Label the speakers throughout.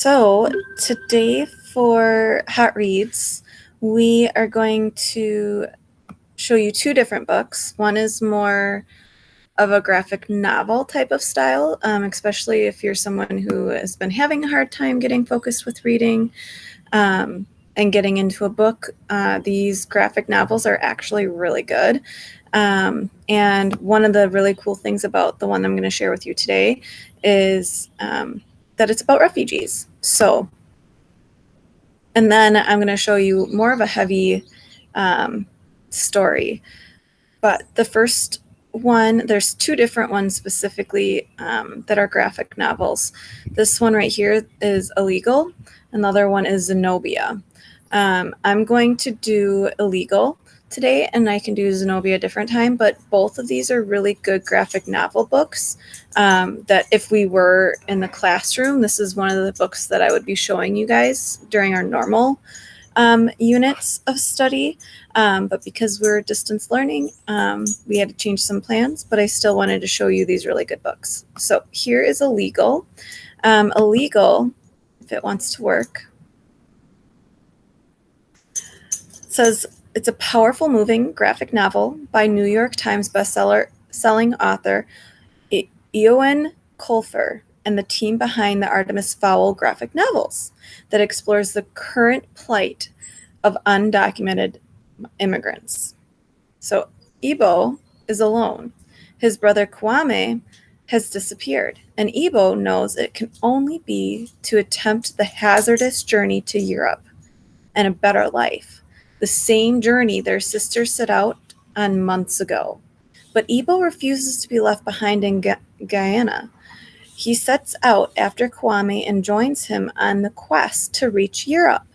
Speaker 1: So today for Hot Reads, we are going to show you two different books. One is more of a graphic novel type of style, especially if you're someone who has been having a hard time getting focused with reading and getting into a book. These graphic novels are actually really good. And one of the really cool things about the one I'm going to share with you today is that it's about refugees. And then I'm going to show you more of a heavy story. But the first one, there's two different ones specifically that are graphic novels. This one right here is Illegal, and the other one is Zenobia. I'm going to do Illegal today, and I can do Zenobia a different time, but both of these are really good graphic novel books that if we were in the classroom, this is one of the books that I would be showing you guys during our normal units of study. But because we're distance learning, we had to change some plans, but I still wanted to show you these really good books. So here is Illegal. Illegal, if it wants to work, it says it's a powerful, moving graphic novel by New York Times selling author Eoin Colfer and the team behind the Artemis Fowl graphic novels that explores the current plight of undocumented immigrants. So Ibo is alone. His brother Kwame has disappeared, and Ibo knows it can only be to attempt the hazardous journey to Europe and a better life, the same journey their sister set out on months ago. But Ibo refuses to be left behind in Guyana. He sets out after Kwame and joins him on the quest to reach Europe.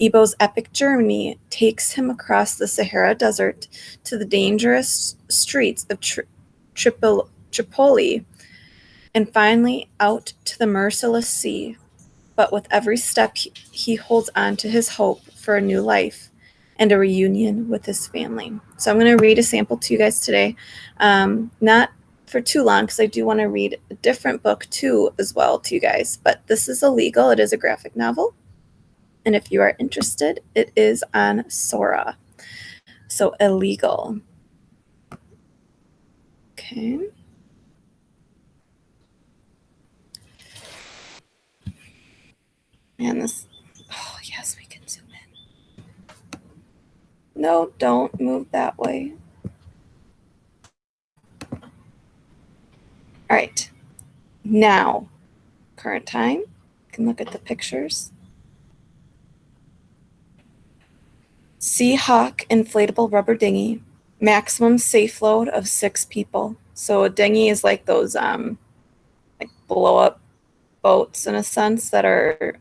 Speaker 1: Ibo's epic journey takes him across the Sahara Desert to the dangerous streets of Tripoli and finally out to the merciless sea. But with every step, he holds on to his hope for a new life and a reunion with his family. So I'm going to read a sample to you guys today. Not for too long, because I do want to read a different book too as well to you guys. But this is Illegal. It is a graphic novel. And if you are interested, it is on Sora. So Illegal. Okay. And this, oh yes, we can zoom in. No, don't move that way. All right. Now, current time. You can look at the pictures. Seahawk inflatable rubber dinghy. Maximum safe load of 6 people. So a dinghy is like those like blow up boats in a sense that are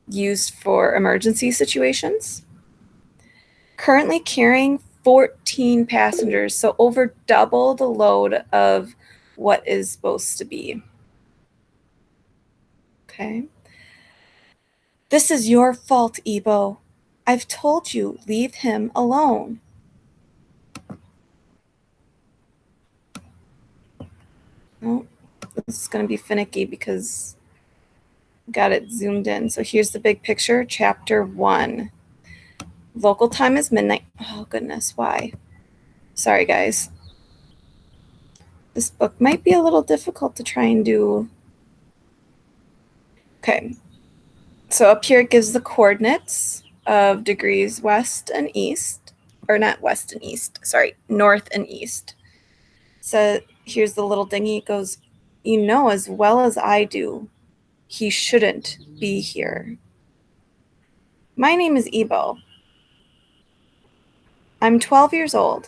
Speaker 1: used for emergency situations. Currently carrying 14 passengers, so over double the load of what is supposed to be. Okay. This is your fault, Ibo. I've told you, leave him alone. Oh, this is going to be finicky because I got it zoomed in. So here's the big picture, chapter 1. Local time is midnight. Oh, goodness, why? Sorry, guys. This book might be a little difficult to try and do. Okay. So up here it gives the coordinates of degrees west and east, or not west and east, sorry, north and east. So here's the little dinghy. It goes, you know as well as I do, he shouldn't be here. My name is Ibo. I'm 12 years old.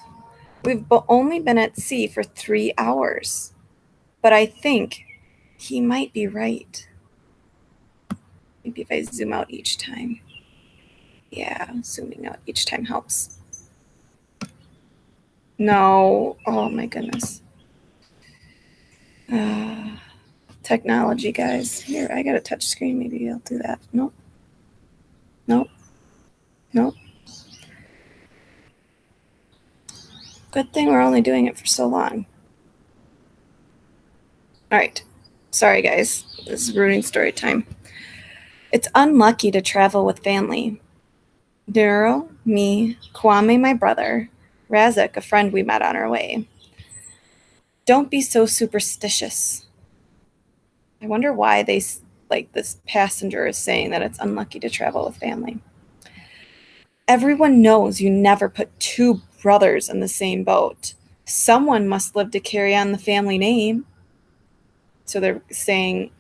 Speaker 1: We've only been at sea for 3 hours, but I think he might be right. Maybe if I zoom out each time. Yeah, zooming out each time helps. No. Oh my goodness. Technology, guys. Here, I got a touch screen. Maybe I'll do that. Nope. Nope. Nope. Good thing we're only doing it for so long. All right. Sorry, guys. This is ruining story time. It's unlucky to travel with family. Nero, me, Kwame, my brother, Razak, a friend we met on our way. Don't be so superstitious. I wonder why this passenger is saying that it's unlucky to travel with family. Everyone knows you never put two brothers in the same boat. Someone must live to carry on the family name. So they're saying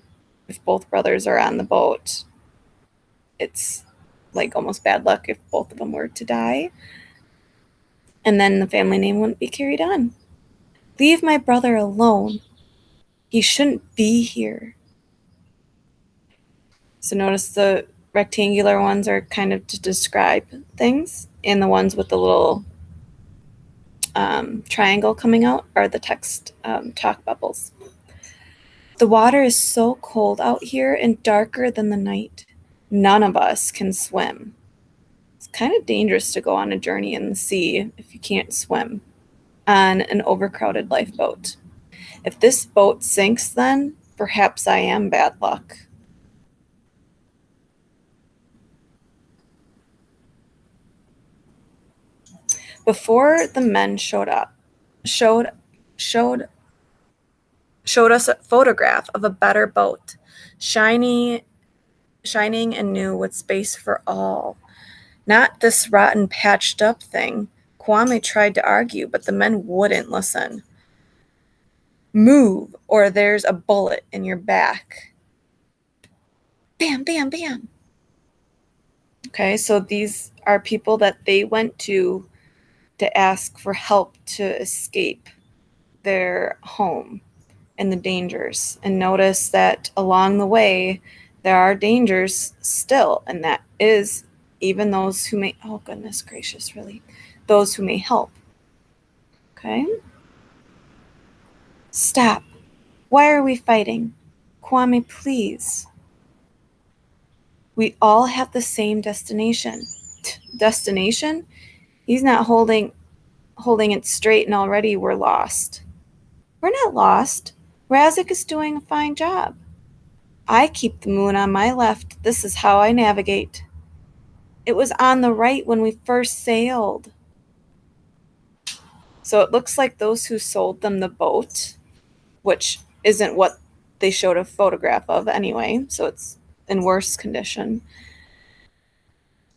Speaker 1: if both brothers are on the boat, it's like almost bad luck if both of them were to die. And then the family name wouldn't be carried on. Leave my brother alone. He shouldn't be here. So notice the rectangular ones are kind of to describe things, and the ones with the little triangle coming out are the text talk bubbles. The water is so cold out here and darker than the night. None of us can swim. It's kind of dangerous to go on a journey in the sea if you can't swim on an overcrowded lifeboat. If this boat sinks, then perhaps I am bad luck. Before the men showed us a photograph of a better boat, shining and new with space for all. Not this rotten patched up thing. Kwame tried to argue, but the men wouldn't listen. Move, or there's a bullet in your back. Bam, bam, bam. Okay, so these are people that they went to ask for help to escape their home and the dangers. And notice that along the way, there are dangers still, and that is even those who may, oh goodness gracious, really, those who may help. Okay? Stop. Why are we fighting? Kwame, please. We all have the same destination. Destination? He's not holding it straight, and already we're lost. We're not lost. Razak is doing a fine job. I keep the moon on my left. This is how I navigate. It was on the right when we first sailed. So it looks like those who sold them the boat, which isn't what they showed a photograph of anyway, so it's in worse condition,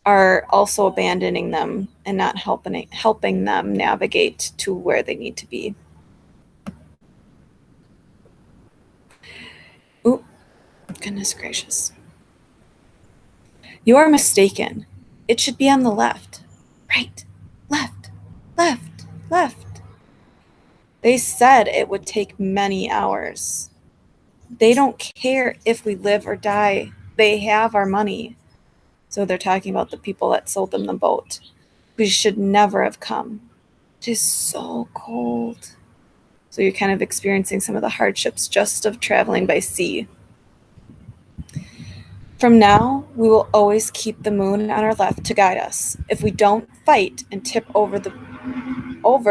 Speaker 1: are also abandoning them and not helping them navigate to where they need to be. Ooh, goodness gracious. You are mistaken. It should be on the left. Right. Left. Left. Left. They said it would take many hours. They don't care if we live or die. They have our money. So they're talking about the people that sold them the boat. We should never have come. It is so cold. So you're kind of experiencing some of the hardships just of traveling by sea. From now, we will always keep the moon on our left to guide us. If we don't fight and tip over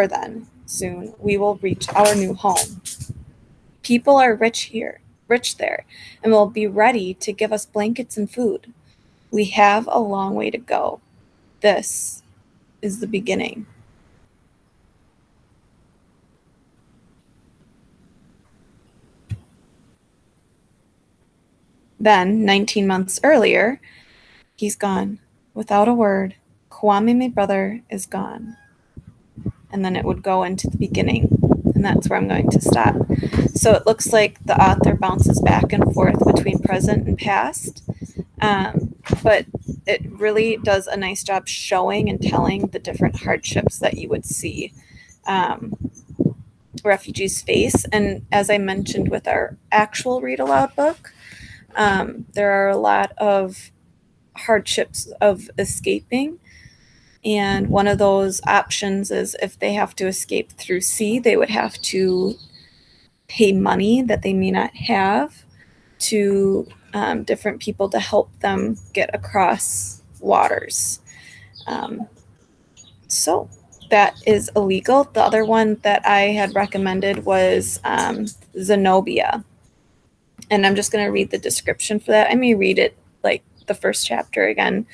Speaker 1: then soon, we will reach our new home. People are rich there, and will be ready to give us blankets and food. We have a long way to go. This is the beginning. Then, 19 months earlier, he's gone. Without a word, Kwame, my brother, is gone. And then it would go into the beginning, and that's where I'm going to stop. So it looks like the author bounces back and forth between present and past, but it really does a nice job showing and telling the different hardships that you would see refugees face. And as I mentioned with our actual read aloud book, there are a lot of hardships of escaping. And one of those options is if they have to escape through sea, they would have to pay money that they may not have to different people to help them get across waters. So that is illegal. The other one that I had recommended was Zenobia. And I'm just going to read the description for that. I may read it like the first chapter again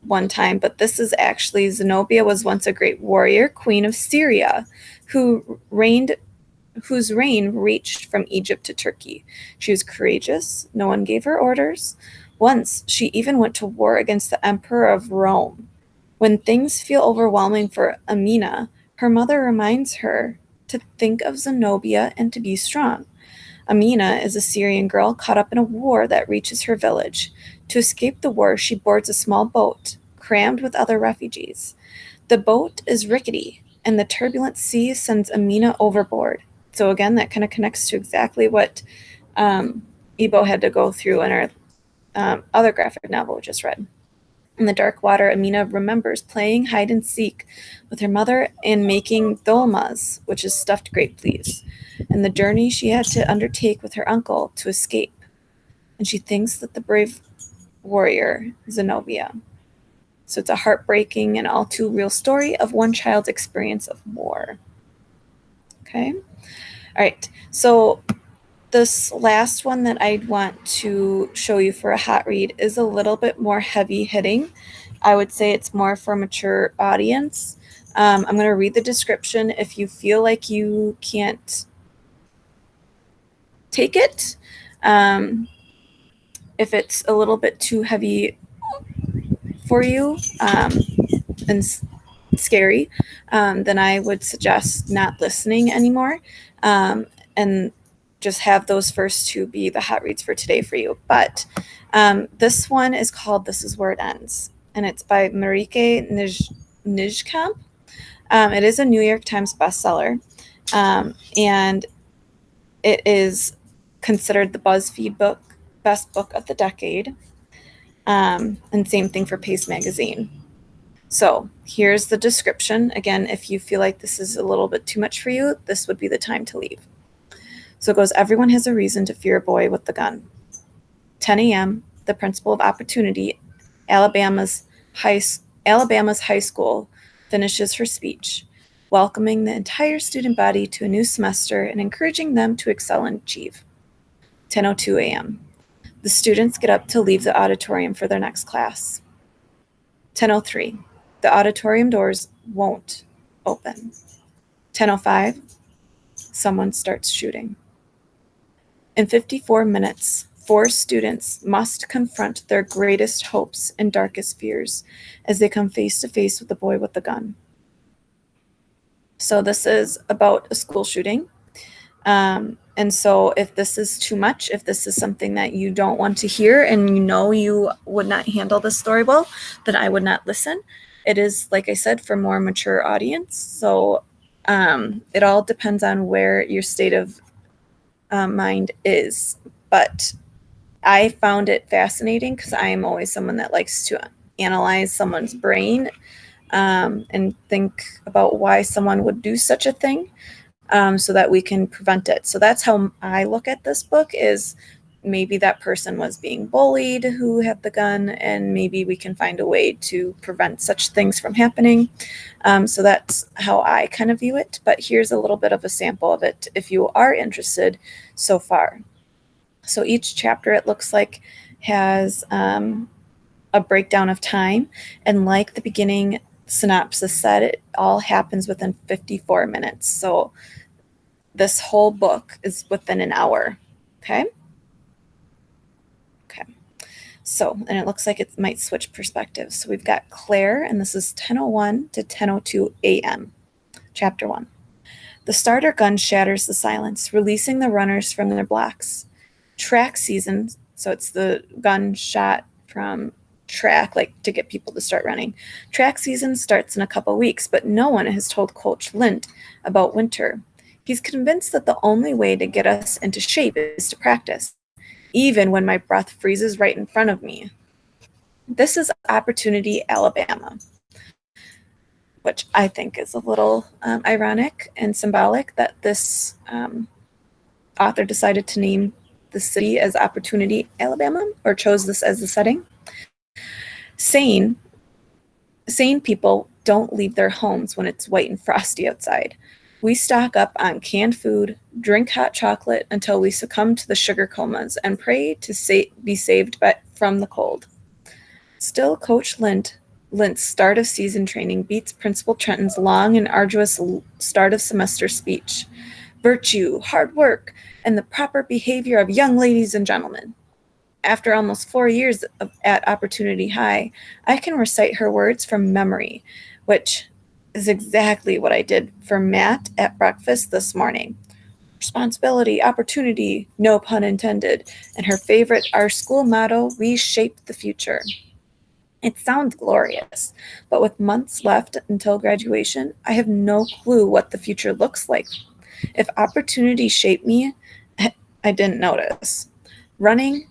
Speaker 1: one time, but this is actually Zenobia was once a great warrior, queen of Syria, whose reign reached from Egypt to Turkey. She was courageous. No one gave her orders. Once, she even went to war against the emperor of Rome. When things feel overwhelming for Amina, her mother reminds her to think of Zenobia and to be strong. Amina is a Syrian girl caught up in a war that reaches her village. To escape the war, she boards a small boat, crammed with other refugees. The boat is rickety, and the turbulent sea sends Amina overboard. So again, that kind of connects to exactly what Ebo had to go through in our other graphic novel we just read. In the dark water, Amina remembers playing hide and seek with her mother and making dolmas, which is stuffed grape leaves, and the journey she had to undertake with her uncle to escape. And she thinks that the brave warrior, Zenobia. So it's a heartbreaking and all too real story of one child's experience of war. Okay? All right. So this last one that I'd want to show you for a hot read is a little bit more heavy hitting. I would say it's more for a mature audience. I'm going to read the description. If you feel like you can't take it, if it's a little bit too heavy for you and scary, then I would suggest not listening anymore and just have those first two be the hot reads for today for you. But this one is called This Is Where It Ends, and it's by Marieke Nijkamp. It is a New York Times bestseller, and it is considered the BuzzFeed best book of the decade, and same thing for Pace Magazine. So here's the description. Again, if you feel like this is a little bit too much for you, this would be the time to leave. So it goes, everyone has a reason to fear a boy with the gun. 10 a.m., the principal of Opportunity, Alabama's high school, finishes her speech, welcoming the entire student body to a new semester and encouraging them to excel and achieve. 10:02 a.m. The students get up to leave the auditorium for their next class. 10:03. The auditorium doors won't open. 10:05. Someone starts shooting. In 54 minutes, 4 students must confront their greatest hopes and darkest fears as they come face to face with the boy with the gun. So this is about a school shooting. And so if this is too much, if this is something that you don't want to hear and you know you would not handle this story well, then I would not listen. It is, like I said, for more mature audience. So it all depends on where your state of mind is. But I found it fascinating because I am always someone that likes to analyze someone's brain and think about why someone would do such a thing. So that we can prevent it. So that's how I look at this book, is maybe that person was being bullied who had the gun, and maybe we can find a way to prevent such things from happening. So that's how I kind of view it. But here's a little bit of a sample of it if you are interested so far. So each chapter, it looks like, has a breakdown of time. And like the beginning synopsis said, it all happens within 54 minutes. So this whole book is within an hour. Okay. So, and it looks like it might switch perspectives. So we've got Claire, and this is 10:01 to 10:02 a.m. Chapter 1. The starter gun shatters the silence, releasing the runners from their blocks. Track season, so it's the gun shot from track, like to get people to start running. Track season starts in a couple weeks, but no one has told Coach Lint about winter. He's convinced that the only way to get us into shape is to practice, even when my breath freezes right in front of me. This is Opportunity, Alabama, which I think is a little ironic and symbolic that this author decided to name the city as Opportunity, Alabama, or chose this as the setting. Sane people don't leave their homes when it's white and frosty outside. We stock up on canned food, drink hot chocolate until we succumb to the sugar comas, and pray to be saved from the cold. Still, Coach Lint's start of season training beats Principal Trenton's long and arduous start of semester speech. Virtue, hard work, and the proper behavior of young ladies and gentlemen. After almost 4 years at Opportunity High, I can recite her words from memory, which is exactly what I did for Matt at breakfast this morning. Responsibility, opportunity, no pun intended, and her favorite, our school motto, we shape the future. It sounds glorious, but with months left until graduation, I have no clue what the future looks like. If opportunity shaped me, I didn't notice. Running,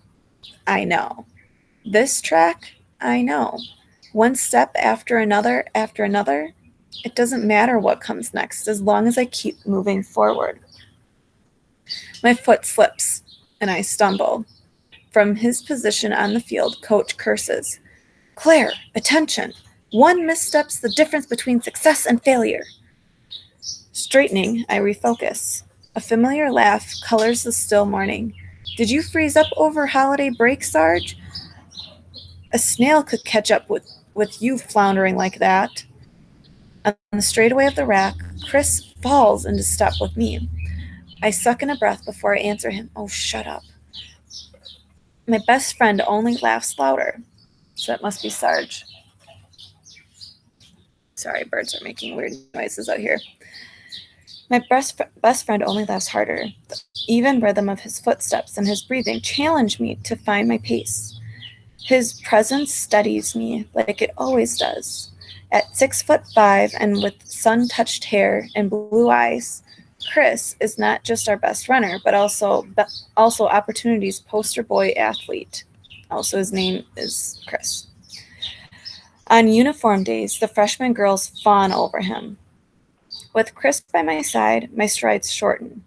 Speaker 1: I know. This track, I know. One step after another, it doesn't matter what comes next as long as I keep moving forward. My foot slips, and I stumble. From his position on the field, Coach curses. Claire, attention! One misstep's the difference between success and failure. Straightening, I refocus. A familiar laugh colors the still morning. Did you freeze up over holiday break, Sarge? A snail could catch up with you floundering like that. On the straightaway of the rack, Chris falls into step with me. I suck in a breath before I answer him. Oh, shut up. My best friend only laughs louder. So that must be Sarge. Sorry, birds are making weird noises out here. My best friend only laughs harder. The even rhythm of his footsteps and his breathing challenge me to find my pace. His presence steadies me like it always does. At 6'5" and with sun-touched hair and blue eyes, Chris is not just our best runner, but also Opportunity's poster boy athlete. Also, his name is Chris. On uniform days, the freshman girls fawn over him. With Chris by my side, my stride shortens.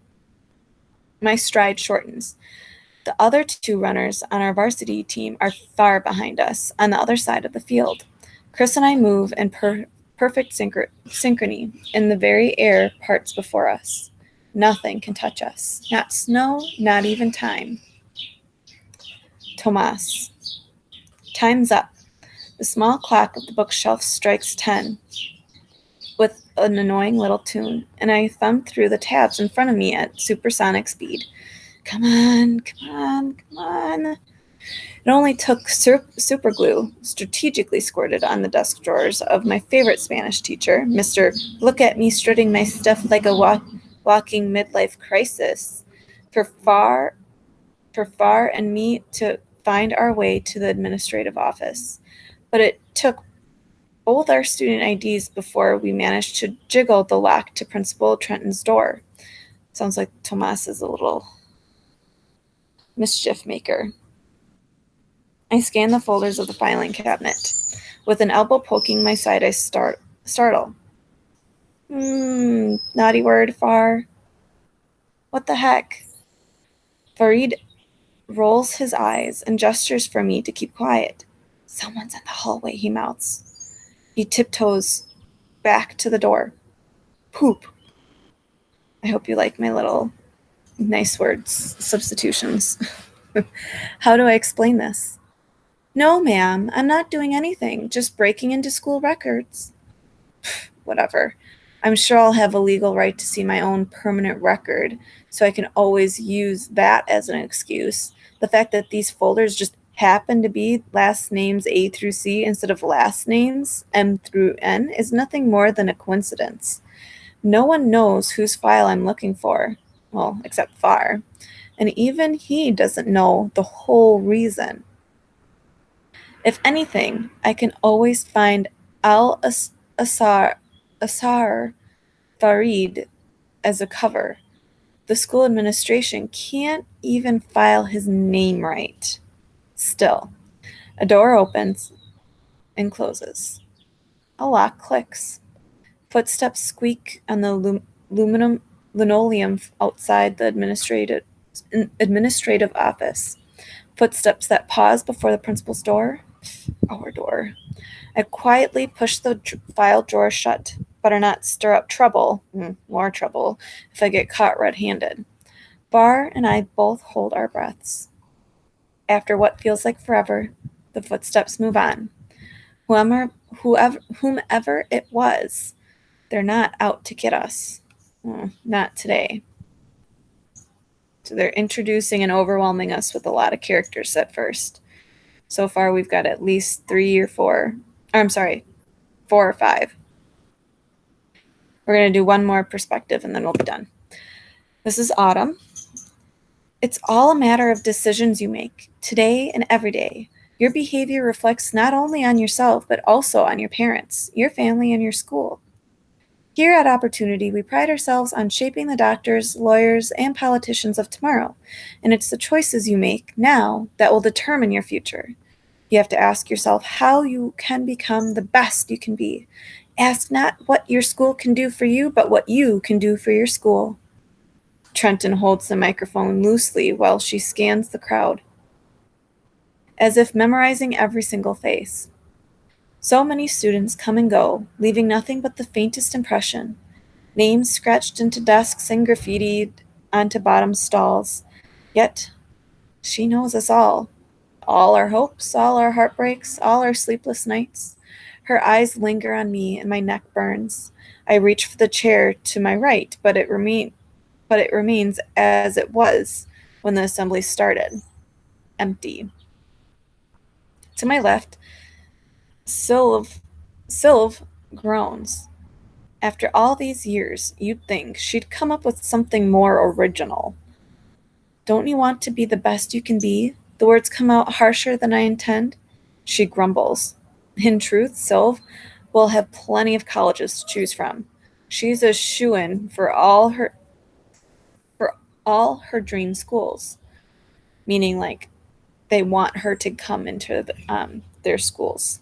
Speaker 1: The other two runners on our varsity team are far behind us, on the other side of the field. Chris and I move in perfect synchrony, and the very air parts before us. Nothing can touch us. Not snow, not even time. Tomas. Time's up. The small clock of the bookshelf strikes 10 with an annoying little tune, and I thumb through the tabs in front of me at supersonic speed. Come on, come on, come on. It only took super glue, strategically squirted on the desk drawers of my favorite Spanish teacher, Mr. Look at me strutting my stuff like a walking midlife crisis, for Far and me to find our way to the administrative office. But it took both our student IDs before we managed to jiggle the lock to Principal Trenton's door. Sounds like Tomas is a little mischief maker. I scan the folders of the filing cabinet. With an elbow poking my side, I startle. Naughty word, Far. What the heck? Farid rolls his eyes and gestures for me to keep quiet. Someone's in the hallway, he mouths. He tiptoes back to the door. Poop. I hope you like my little nice words substitutions. How do I explain this? No, ma'am, I'm not doing anything, just breaking into school records. Whatever. I'm sure I'll have a legal right to see my own permanent record, so I can always use that as an excuse. The fact that these folders just happen to be last names A through C instead of last names M through N is nothing more than a coincidence. No one knows whose file I'm looking for, well, except Far, and even he doesn't know the whole reason. If anything, I can always find Al-Assar Farid as a cover. The school administration can't even file his name right. Still, a door opens and closes. A lock clicks. Footsteps squeak on the linoleum outside the administrative office. Footsteps that pause before the principal's door. Our door. I quietly push the file drawer shut. better not stir up trouble, more trouble, if I get caught red-handed. Bar and I both hold our breaths. After what feels like forever, the footsteps move on. Whomever it was, they're not out to get us. Not today. So they're introducing and overwhelming us with a lot of characters at first. So far, we've got at least 4 or 5. We're going to do one more perspective and then we'll be done. This is Autumn. It's all a matter of decisions you make today and every day. Your behavior reflects not only on yourself, but also on your parents, your family, and your school. Here at Opportunity, we pride ourselves on shaping the doctors, lawyers, and politicians of tomorrow, and it's the choices you make now that will determine your future. You have to ask yourself how you can become the best you can be. Ask not what your school can do for you, but what you can do for your school. Trenton holds the microphone loosely while she scans the crowd, as if memorizing every single face. So many students come and go, leaving nothing but the faintest impression. Names scratched into desks and graffitied onto bottom stalls. Yet, she knows us all. All our hopes, all our heartbreaks, all our sleepless nights. Her eyes linger on me and my neck burns. I reach for the chair to my right, but it remains as it was when the assembly started. Empty. To my left, Sylv groans. After all these years, you'd think she'd come up with something more original. Don't you want to be the best you can be? The words come out harsher than I intend. She grumbles. In truth, Sylv will have plenty of colleges to choose from. She's a shoo-in for all her dream schools, meaning like they want her to come into their schools.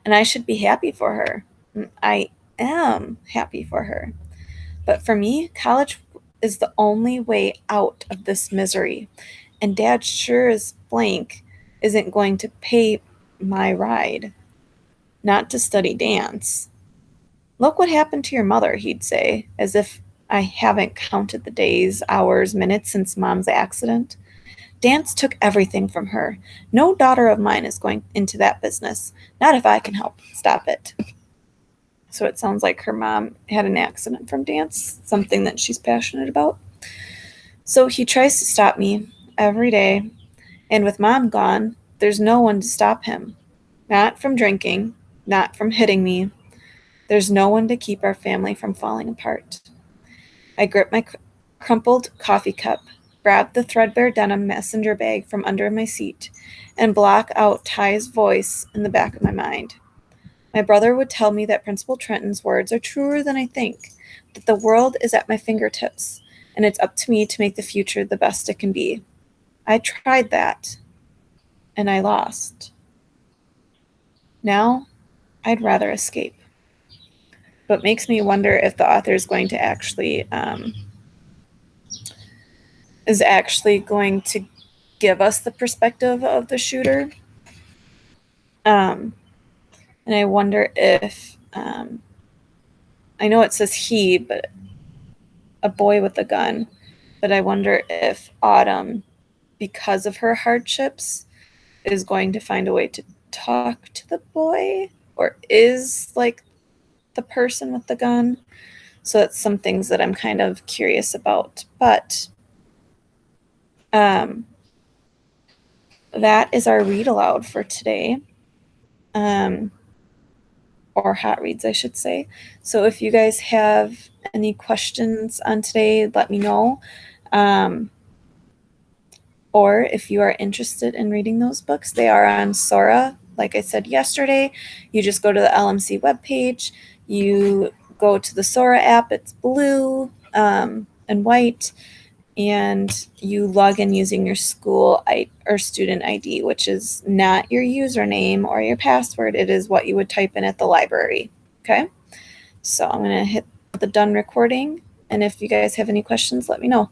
Speaker 1: And I should be happy for her. I am happy for her. But for me, college is the only way out of this misery. And Dad sure as blank isn't going to pay my ride. Not to study dance. Look what happened to your mother, he'd say, as if I haven't counted the days, hours, minutes since Mom's accident. Dance took everything from her. No daughter of mine is going into that business. Not if I can help stop it. So it sounds like her mom had an accident from dance, something that she's passionate about. So he tries to stop me every day. And with Mom gone, there's no one to stop him. Not from drinking, not from hitting me. There's no one to keep our family from falling apart. I grip my crumpled coffee cup, grab the threadbare denim messenger bag from under my seat, and block out Ty's voice in the back of my mind. My brother would tell me that Principal Trenton's words are truer than I think, that the world is at my fingertips, and it's up to me to make the future the best it can be. I tried that, and I lost. Now, I'd rather escape. But makes me wonder if the author is going to going to give us the perspective of the shooter. And I wonder if, I know it says he, but a boy with a gun, but I wonder if Autumn, because of her hardships, is going to find a way to talk to the boy, or is like the person with the gun. So that's some things that I'm kind of curious about. But that is our read aloud for today. Or hot reads, I should say. So if you guys have any questions on today, let me know. Or if you are interested in reading those books, they are on Sora. Like I said yesterday, you just go to the LMC webpage, you go to the Sora app, it's blue and white, and you log in using your school or student ID, which is not your username or your password. It is what you would type in at the library. Okay, so I'm going to hit the done recording, and if you guys have any questions, let me know.